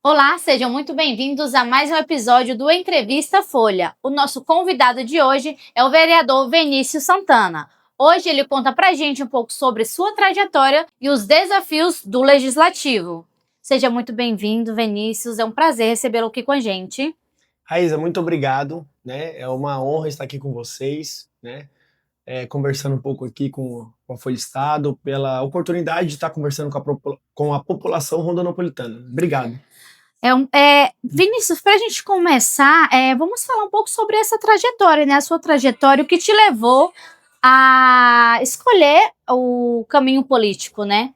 Olá, sejam muito bem-vindos a mais um episódio do Entrevista Folha. O nosso convidado de hoje é o vereador Vinícius Santana. Hoje ele conta pra gente um pouco sobre sua trajetória e os desafios do Legislativo. Seja muito bem-vindo, Vinícius. É um prazer recebê-lo aqui com a gente. Raíza, muito obrigado, né? É uma honra estar aqui com vocês, né? Conversando um pouco aqui com a Folha Estado, pela oportunidade de estar conversando com a população rondanopolitana. Obrigado. Vinícius, para a gente começar, vamos falar um pouco sobre essa trajetória, né? A sua trajetória, o que te levou a escolher o caminho político, né?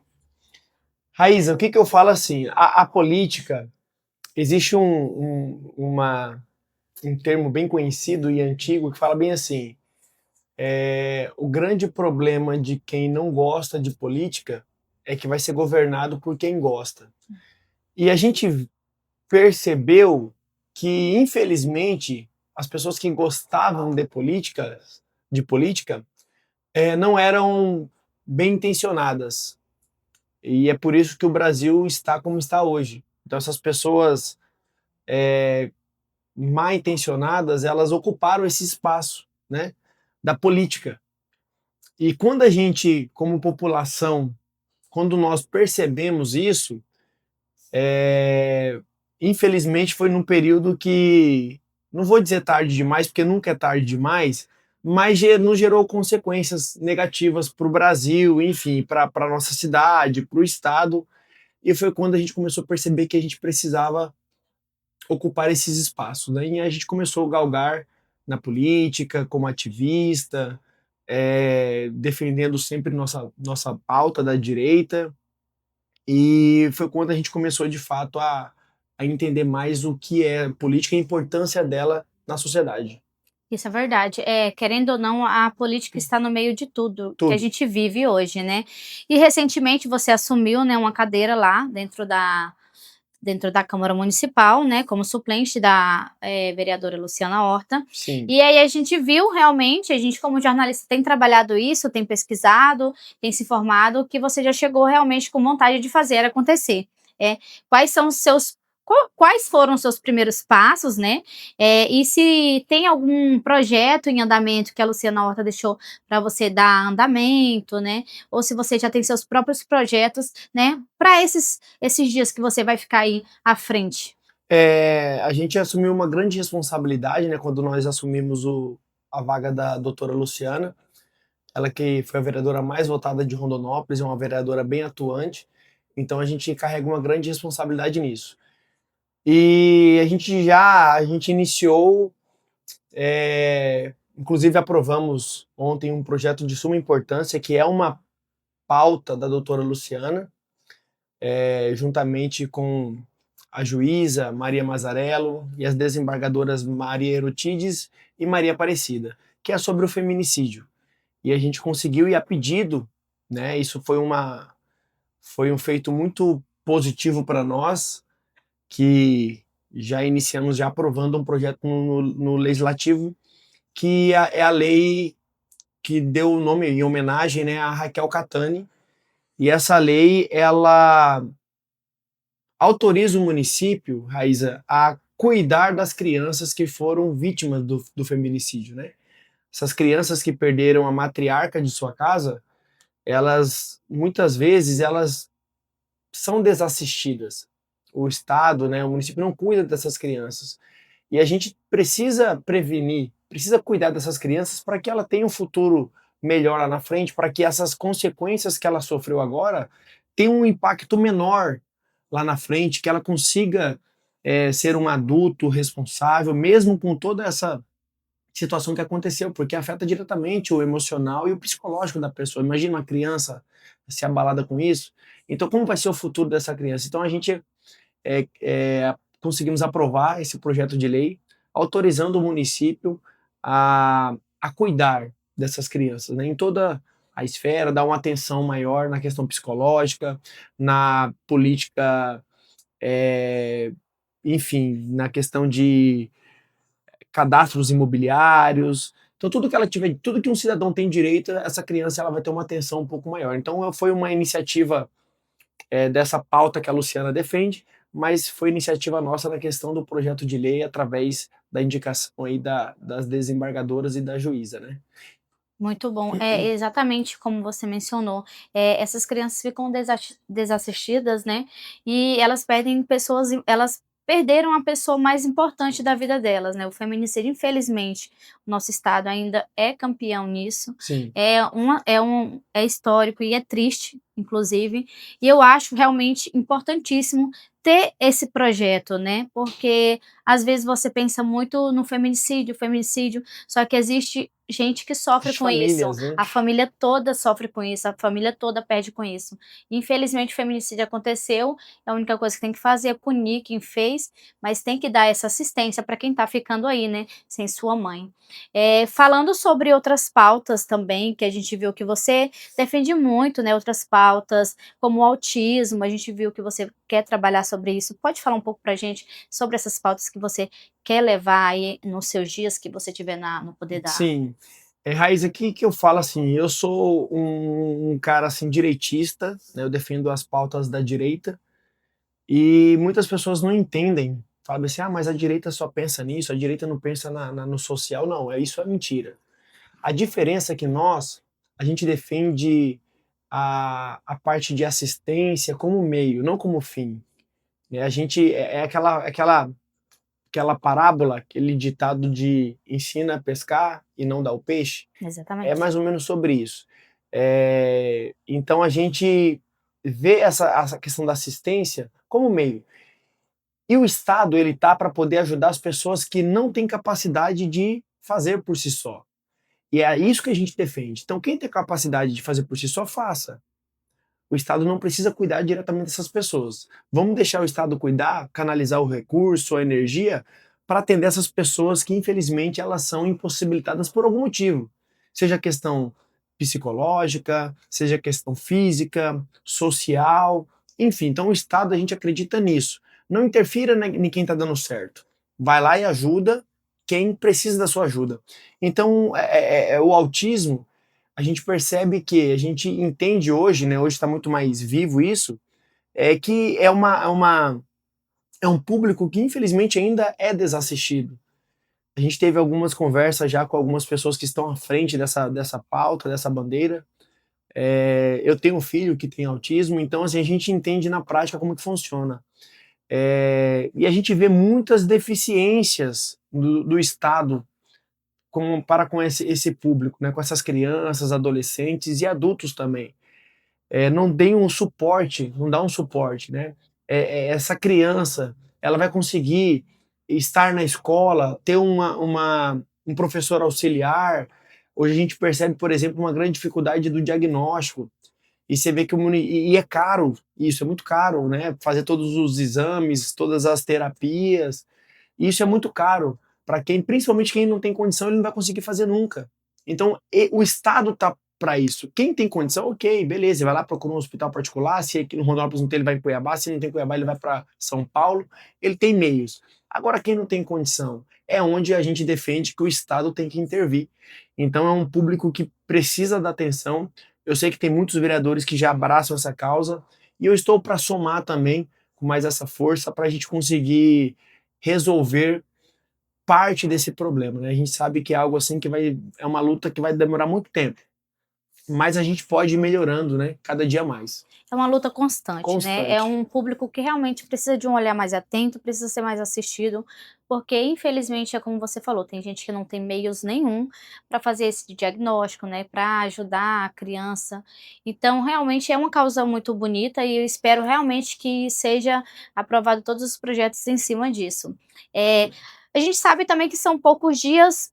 Raíza, o que eu falo assim? A política, existe um termo bem conhecido e antigo que fala bem assim: o grande problema de quem não gosta de política é que vai ser governado por quem gosta. E a gente percebeu que, infelizmente, as pessoas que gostavam de política, não eram bem intencionadas. E é por isso que o Brasil está como está hoje. Então, essas pessoas mal intencionadas, elas ocuparam esse espaço, né, da política. E quando a gente, como população, quando nós percebemos isso, infelizmente foi num período que, não vou dizer tarde demais, porque nunca é tarde demais, mas nos gerou consequências negativas para o Brasil, enfim, para a nossa cidade, para o Estado, e foi quando a gente começou a perceber que a gente precisava ocupar esses espaços, né? E a gente começou a galgar na política, como ativista, defendendo sempre nossa pauta da direita, e foi quando a gente começou, de fato, a entender mais o que é política e a importância dela na sociedade. Isso é verdade. Querendo ou não, a política está no meio de tudo que a Tudo. gente vive hoje, né? E recentemente você assumiu, né, uma cadeira lá dentro da Câmara Municipal, né, como suplente da vereadora Luciana Horta. Sim. E aí a gente viu realmente, a gente como jornalista tem trabalhado isso, tem pesquisado, tem se informado, que você já chegou realmente com vontade de fazer acontecer. É, quais são os seus quais foram os seus primeiros passos, né? E se tem algum projeto em andamento que a Luciana Horta deixou para você dar andamento, né? Ou se você já tem seus próprios projetos, né? Para esses dias que você vai ficar aí à frente. A gente assumiu uma grande responsabilidade, né, quando nós assumimos a vaga da doutora Luciana, ela que foi a vereadora mais votada de Rondonópolis, é uma vereadora bem atuante, então a gente carrega uma grande responsabilidade nisso. E a gente iniciou, inclusive aprovamos ontem um projeto de suma importância, que é uma pauta da doutora Luciana, juntamente com a juíza Maria Mazzarello e as desembargadoras Maria Erotides e Maria Aparecida, que é sobre o feminicídio. E a gente conseguiu, e a pedido, né, isso foi um feito muito positivo para nós, que já iniciamos já aprovando um projeto no Legislativo, que é a lei que deu o nome em homenagem, né, a Raquel Catani. E essa lei, ela autoriza o município, Raíza, a cuidar das crianças que foram vítimas do feminicídio, né? Essas crianças que perderam a matriarca de sua casa, elas, muitas vezes, elas são desassistidas. O Estado, né, o município não cuida dessas crianças. E a gente precisa prevenir, precisa cuidar dessas crianças para que ela tenha um futuro melhor lá na frente, para que essas consequências que ela sofreu agora tenham um impacto menor lá na frente, que ela consiga ser um adulto responsável, mesmo com toda essa situação que aconteceu, porque afeta diretamente o emocional e o psicológico da pessoa. Imagina uma criança se abalada com isso. Então, como vai ser o futuro dessa criança? Então, a gente conseguimos aprovar esse projeto de lei, autorizando o município a cuidar dessas crianças, né, em toda a esfera, dar uma atenção maior na questão psicológica, na política, enfim, na questão de cadastros imobiliários. Então, tudo que ela tiver, tudo que um cidadão tem direito, essa criança ela vai ter uma atenção um pouco maior. Então, foi uma iniciativa dessa pauta que a Luciana defende, mas foi iniciativa nossa na questão do projeto de lei através da indicação aí das desembargadoras e da juíza, né? Muito bom. É exatamente como você mencionou. Essas crianças ficam desassistidas, né? E elas perdem pessoas, elas perderam a pessoa mais importante da vida delas, né? O feminicídio, infelizmente, o nosso estado ainda é campeão nisso. Sim, É histórico e é triste, inclusive. E eu acho realmente importantíssimo ter esse projeto, né? Porque às vezes você pensa muito no feminicídio, só que existe gente que sofre as com isso, famílias, né? a família toda sofre com isso, a família toda perde com isso. Infelizmente o feminicídio aconteceu, a única coisa que tem que fazer é punir quem fez, mas tem que dar essa assistência para quem está ficando aí, né, sem sua mãe. Falando sobre outras pautas também, que a gente viu que você defende muito, né, outras pautas, como o autismo, a gente viu que você quer trabalhar sobre isso. Pode falar um pouco pra gente sobre essas pautas que você quer levar aí nos seus dias que você tiver no poder da arte? Sim. Raiz, aqui que eu falo assim, eu sou um cara assim direitista, né? Eu defendo as pautas da direita e muitas pessoas não entendem. Falam assim, ah, mas a direita só pensa nisso, a direita não pensa no social. Não, isso é mentira. A diferença é que a gente defende a parte de assistência como meio, não como fim, né? A gente é aquela parábola, aquele ditado de ensina a pescar e não dá o peixe, é Exatamente. mais ou menos sobre isso. Então a gente vê essa questão da assistência como meio. E o Estado ele tá para poder ajudar as pessoas que não têm capacidade de fazer por si só. E é isso que a gente defende. Então quem tem capacidade de fazer por si só, faça. O Estado não precisa cuidar diretamente dessas pessoas. Vamos deixar o Estado cuidar, canalizar o recurso, a energia, para atender essas pessoas que, infelizmente, elas são impossibilitadas por algum motivo. Seja questão psicológica, seja questão física, social, enfim. Então, o Estado, a gente acredita nisso. Não interfira em quem está dando certo. Vai lá e ajuda quem precisa da sua ajuda. Então, o autismo, a gente percebe que a gente entende hoje, né? Hoje está muito mais vivo isso, é que é um público que infelizmente ainda é desassistido. A gente teve algumas conversas já com algumas pessoas que estão à frente dessa pauta, dessa bandeira. Eu tenho um filho que tem autismo, então assim, a gente entende na prática como que funciona. E a gente vê muitas deficiências do Estado para com esse público, né? Com essas crianças, adolescentes e adultos também. Não tem um suporte, não dá um suporte, né? Essa criança, ela vai conseguir estar na escola, ter um professor auxiliar. Hoje a gente percebe, por exemplo, uma grande dificuldade do diagnóstico. E você vê que e é caro, isso é muito caro, né? Fazer todos os exames, todas as terapias, isso é muito caro para quem, principalmente quem não tem condição, ele não vai conseguir fazer nunca. Então, o Estado tá para isso. Quem tem condição, ok, beleza, vai lá procura um hospital particular, se aqui no Rondonópolis não tem, ele vai em Cuiabá, se não tem Cuiabá, ele vai para São Paulo, ele tem meios. Agora, quem não tem condição, é onde a gente defende que o Estado tem que intervir. Então, é um público que precisa da atenção. Eu sei que tem muitos vereadores que já abraçam essa causa, e eu estou para somar também com mais essa força para a gente conseguir resolver parte desse problema, né? A gente sabe que é algo assim que é uma luta que vai demorar muito tempo, mas a gente pode ir melhorando, né? Cada dia mais. É uma luta constante, né? É Constante. um público que realmente precisa de um olhar mais atento, precisa ser mais assistido, porque infelizmente é como você falou, tem gente que não tem meios nenhum para fazer esse diagnóstico, né? Para ajudar a criança. Então, realmente é uma causa muito bonita e eu espero realmente que seja aprovado todos os projetos em cima disso. A gente sabe também que são poucos dias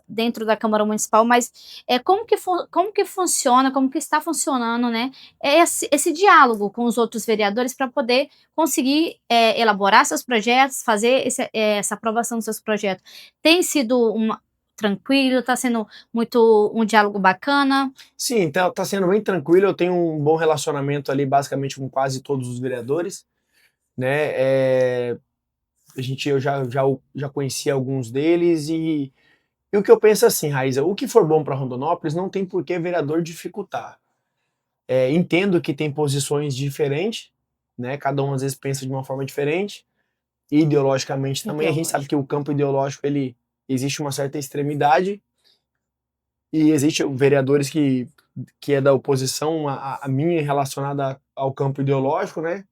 dentro da Câmara Municipal, mas como que funciona, como que está funcionando, né, esse diálogo com os outros vereadores para poder conseguir elaborar seus projetos, fazer essa aprovação dos seus projetos. Tem sido tranquilo, está sendo muito um diálogo bacana? Sim, então tá sendo bem tranquilo. Eu tenho um bom relacionamento ali, basicamente, com quase todos os vereadores, né? Eu já conheci alguns deles e o que eu penso assim, Raíza, o que for bom para Rondonópolis não tem por que vereador dificultar. Entendo que tem posições diferentes, né? Cada um às vezes pensa de uma forma diferente, ideologicamente também. A gente sabe que o campo ideológico, ele existe uma certa extremidade, e existem vereadores que é da oposição a minha relacionada ao campo ideológico, né?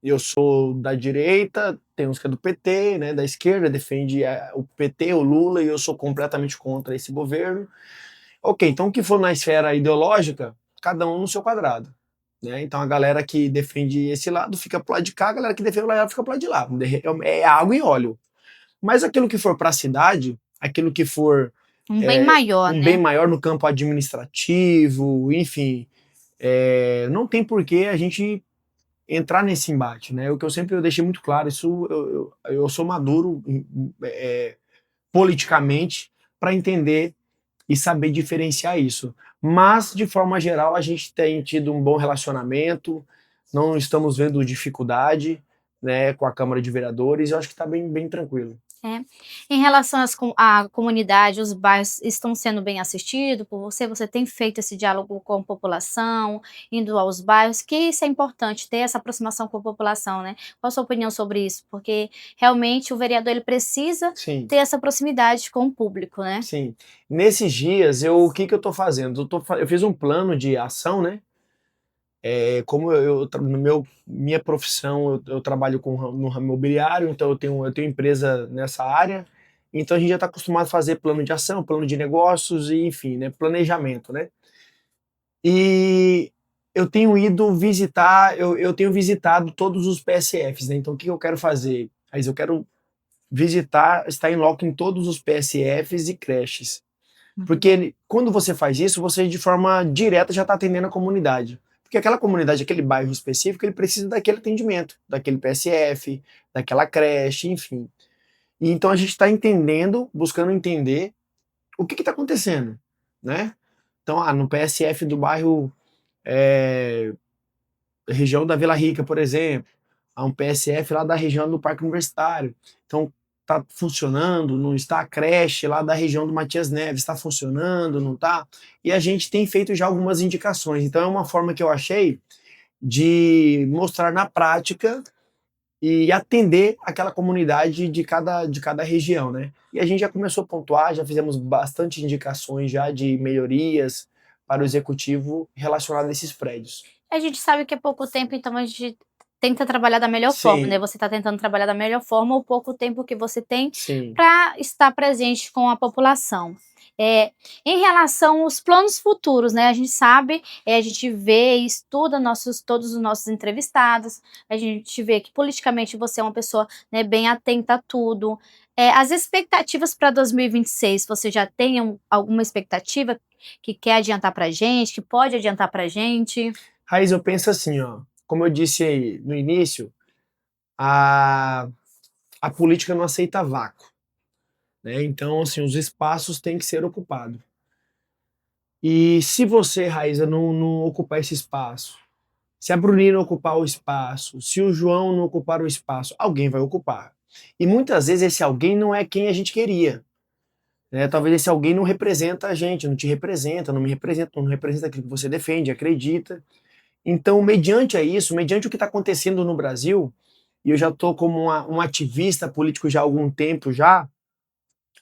Eu sou da direita, tem uns que é do PT, né? Da esquerda, defende o PT, o Lula, e eu sou completamente contra esse governo. Ok, então o que for na esfera ideológica, cada um no seu quadrado. Né? Então a galera que defende esse lado fica pro lado de cá, a galera que defende o lado fica pro lado de lá. É água e óleo. Mas aquilo que for para a cidade, aquilo que for Um bem maior, um né? bem maior no campo administrativo, enfim, não tem por que a gente entrar nesse embate, né? O que eu deixei muito claro, isso eu sou maduro politicamente para entender e saber diferenciar isso. Mas, de forma geral, a gente tem tido um bom relacionamento, não estamos vendo dificuldade, né, com a Câmara de Vereadores, eu acho que está bem, bem tranquilo. Em relação à comunidade, os bairros estão sendo bem assistidos por você? Você tem feito esse diálogo com a população, indo aos bairros, que isso é importante, ter essa aproximação com a população, né? Qual a sua opinião sobre isso? Porque realmente o vereador ele precisa Sim. ter essa proximidade com o público, né? Sim. Nesses dias, o que eu estou fazendo? Eu fiz um plano de ação, né? Como minha profissão, eu trabalho no ramo imobiliário, então eu tenho empresa nessa área, então a gente já está acostumado a fazer plano de ação, plano de negócios, e enfim, né, planejamento, né? E eu tenho ido visitar, eu tenho visitado todos os PSFs, né? Então o que eu quero fazer? Mas eu quero visitar, estar em loco em todos os PSFs e creches. Porque quando você faz isso, você de forma direta já está atendendo a comunidade. Porque aquela comunidade, aquele bairro específico, ele precisa daquele atendimento, daquele PSF, daquela creche, enfim. E então a gente está entendendo, buscando entender o que está acontecendo, né? Então, no PSF do bairro, região da Vila Rica, por exemplo, há um PSF lá da região do Parque Universitário. Então, está funcionando, não está? A creche lá da região do Matias Neves está funcionando, não está? E a gente tem feito já algumas indicações. Então, é uma forma que eu achei de mostrar na prática e atender aquela comunidade de cada região, né? E a gente já começou a pontuar, já fizemos bastante indicações já de melhorias para o executivo relacionado a esses prédios. A gente sabe que é pouco tempo, então a gente tenta trabalhar da melhor forma, Sim. né? Você está tentando trabalhar da melhor forma o pouco tempo que você tem Sim. para estar presente com a população. Em relação aos planos futuros, né? A gente sabe, a gente vê e estuda todos os nossos entrevistados, a gente vê que politicamente você é uma pessoa, né, bem atenta a tudo. As expectativas para 2026, você já tem alguma expectativa que quer adiantar para a gente, que pode adiantar para a gente? Raiz, eu penso assim, ó, como eu disse aí no início, a, a política não aceita vácuo, né? Então, assim, os espaços têm que ser ocupados. E se você, Raíza, não ocupar esse espaço, se a Brunina ocupar o espaço, se o João não ocupar o espaço, alguém vai ocupar. E muitas vezes esse alguém não é quem a gente queria. Né? Talvez esse alguém não representa a gente, não te representa, não me representa, não representa aquilo que você defende, acredita. Então, mediante a isso, mediante o que está acontecendo no Brasil, e eu já estou como um ativista político já há algum tempo já,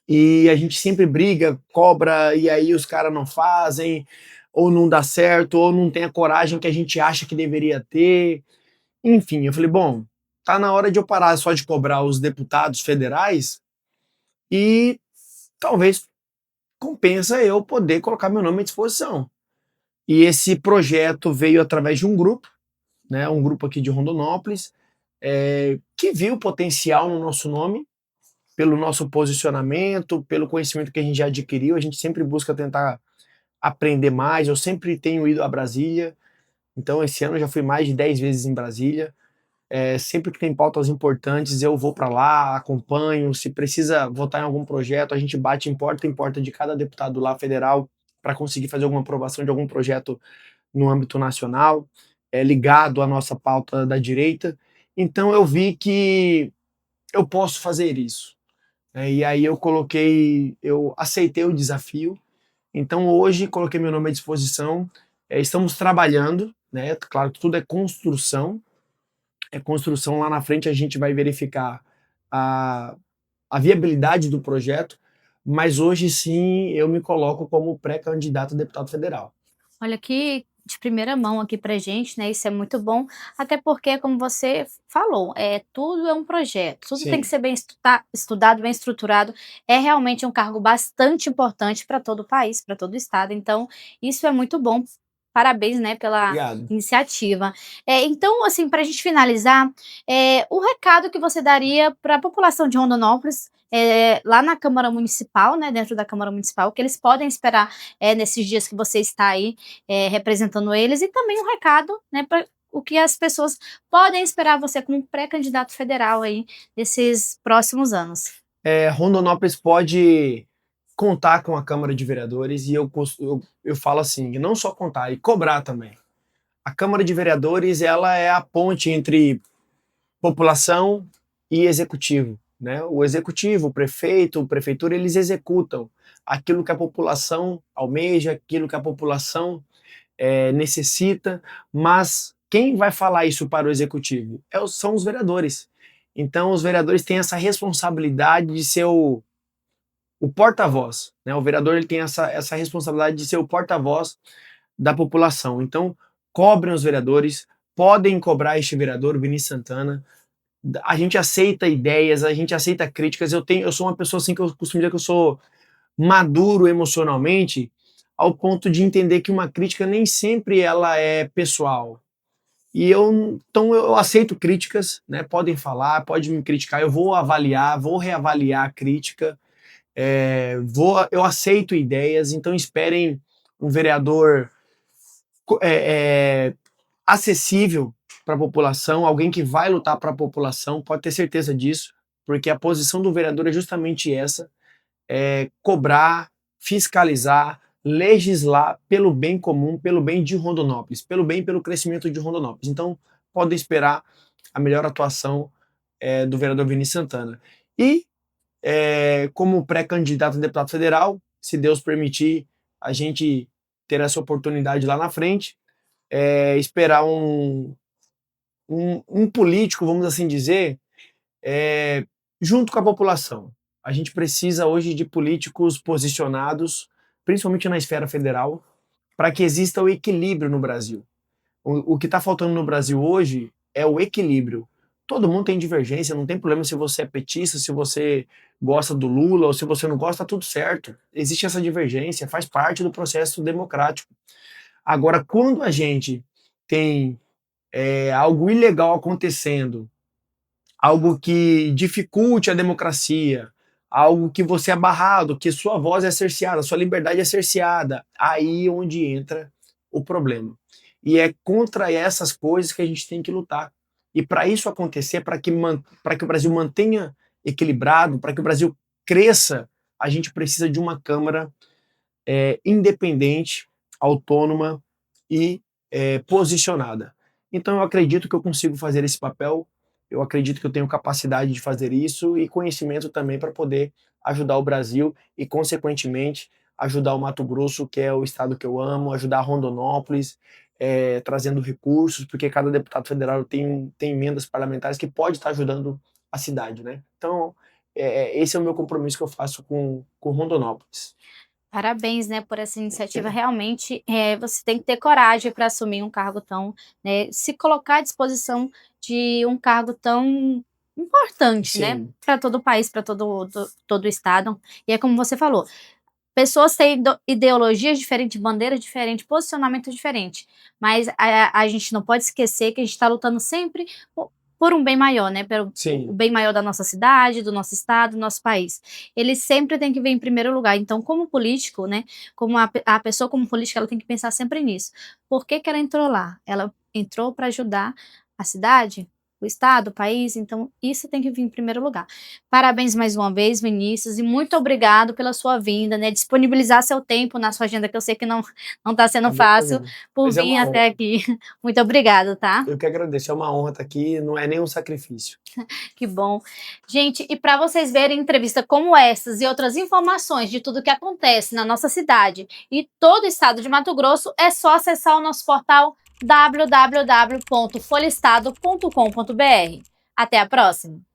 e a gente sempre briga, cobra, e aí os caras não fazem, ou não dá certo, ou não tem a coragem que a gente acha que deveria ter. Enfim, eu falei, bom, tá na hora de eu parar só de cobrar os deputados federais e talvez compensa eu poder colocar meu nome à disposição. E esse projeto veio através de um grupo, né, um grupo aqui de Rondonópolis, que viu potencial no nosso nome, pelo nosso posicionamento, pelo conhecimento que a gente já adquiriu. A gente sempre busca tentar aprender mais. Eu sempre tenho ido a Brasília, então esse ano eu já fui mais de 10 vezes em Brasília. Sempre que tem pautas importantes, eu vou para lá, acompanho. Se precisa votar em algum projeto, a gente bate em porta de cada deputado lá federal para conseguir fazer alguma aprovação de algum projeto no âmbito nacional, ligado à nossa pauta da direita. Então eu vi que eu posso fazer isso. E aí eu aceitei o desafio. Então hoje coloquei meu nome à disposição. Estamos trabalhando, né? Claro que tudo é construção. construção. Lá na frente a gente vai verificar a, a viabilidade do projeto, mas hoje sim eu me coloco como pré-candidato a deputado federal. Olha que de primeira mão aqui pra gente, né, isso é muito bom, até porque como você falou, tudo é um projeto, tudo tem que Sim, ser bem estudado, bem estruturado, é realmente um cargo bastante importante para todo o país, para todo o estado, então isso é muito bom, parabéns, né, pela obrigado. iniciativa. Então, assim, para a gente finalizar, o recado que você daria para a população de Rondonópolis, lá na Câmara Municipal, né, dentro da Câmara Municipal, que eles podem esperar, nesses dias que você está aí, representando eles, e também um recado, né, para o que as pessoas podem esperar você como pré-candidato federal aí nesses próximos anos. Rondonópolis pode contar com a Câmara de Vereadores e eu falo assim, não só contar, e cobrar também. A Câmara de Vereadores, ela é a ponte entre população e executivo, né? O executivo, o prefeito, a prefeitura, eles executam aquilo que a população almeja, aquilo que a população necessita, mas quem vai falar isso para o executivo? São os vereadores. Então, os vereadores têm essa responsabilidade de ser o porta-voz, né? O vereador ele tem essa responsabilidade de ser o porta-voz da população. Então, cobrem os vereadores, podem cobrar este vereador, Vinícius Santana. A gente aceita ideias, a gente aceita críticas. Eu sou uma pessoa assim que eu costumo dizer que eu sou maduro emocionalmente, ao ponto de entender que uma crítica nem sempre ela é pessoal. Então eu aceito críticas, né? Podem falar, pode me criticar, eu vou avaliar, vou reavaliar a crítica, eu aceito ideias, então esperem um vereador acessível para a população, alguém que vai lutar para a população, pode ter certeza disso, porque a posição do vereador é justamente essa, cobrar, fiscalizar, legislar pelo bem comum, pelo bem de Rondonópolis, pelo bem e pelo crescimento de Rondonópolis. Então, podem esperar a melhor atuação do vereador Vinícius Santana. E, como pré-candidato a deputado federal, se Deus permitir, a gente ter essa oportunidade lá na frente, esperar um político, vamos assim dizer, junto com a população. A gente precisa hoje de políticos posicionados, principalmente na esfera federal, para que exista o equilíbrio no Brasil. O que está faltando no Brasil hoje é o equilíbrio. Todo mundo tem divergência, não tem problema se você é petista, se você gosta do Lula ou se você não gosta, tá tudo certo. Existe essa divergência, faz parte do processo democrático. Agora, quando a gente tem algo ilegal acontecendo, algo que dificulte a democracia, algo que você é barrado, que sua voz é cerceada, sua liberdade é cerceada, aí onde entra o problema. E é contra essas coisas que a gente tem que lutar. E para isso acontecer, para que o Brasil mantenha equilibrado, para que o Brasil cresça, a gente precisa de uma Câmara independente, autônoma e posicionada. Então eu acredito que eu consigo fazer esse papel, eu acredito que eu tenho capacidade de fazer isso e conhecimento também para poder ajudar o Brasil e, consequentemente, ajudar o Mato Grosso, que é o estado que eu amo, ajudar Rondonópolis, trazendo recursos, porque cada deputado federal tem emendas parlamentares que pode estar ajudando a cidade, né? Então, esse é o meu compromisso que eu faço com Rondonópolis. Parabéns, né, por essa iniciativa. Realmente, você tem que ter coragem para assumir um cargo tão, né, se colocar à disposição de um cargo tão importante, né, Sim, para todo o país, para todo o estado. E é como você falou, pessoas têm ideologias diferentes, bandeiras diferentes, posicionamento diferente, mas a gente não pode esquecer que a gente está lutando sempre por um bem maior, né? Pelo o sim. bem maior da nossa cidade, do nosso estado, do nosso país. Ele sempre tem que vir em primeiro lugar. Então, como político, né? Como a pessoa como política, ela tem que pensar sempre nisso. Por que que ela entrou lá? Ela entrou para ajudar a cidade, o estado, o país. Então, isso tem que vir em primeiro lugar. Parabéns mais uma vez, Vinícius, e muito obrigado pela sua vinda, né? Disponibilizar seu tempo na sua agenda, que eu sei que não está sendo fácil, Imagina. por Mas é vir uma até honra. aqui. Muito obrigada, tá? Eu que agradeço. É uma honra estar aqui, não é nenhum sacrifício. Que bom. Gente, e para vocês verem entrevista como essas e outras informações de tudo que acontece na nossa cidade e todo o estado de Mato Grosso, é só acessar o nosso portal www.folhestado.com.br. Até a próxima!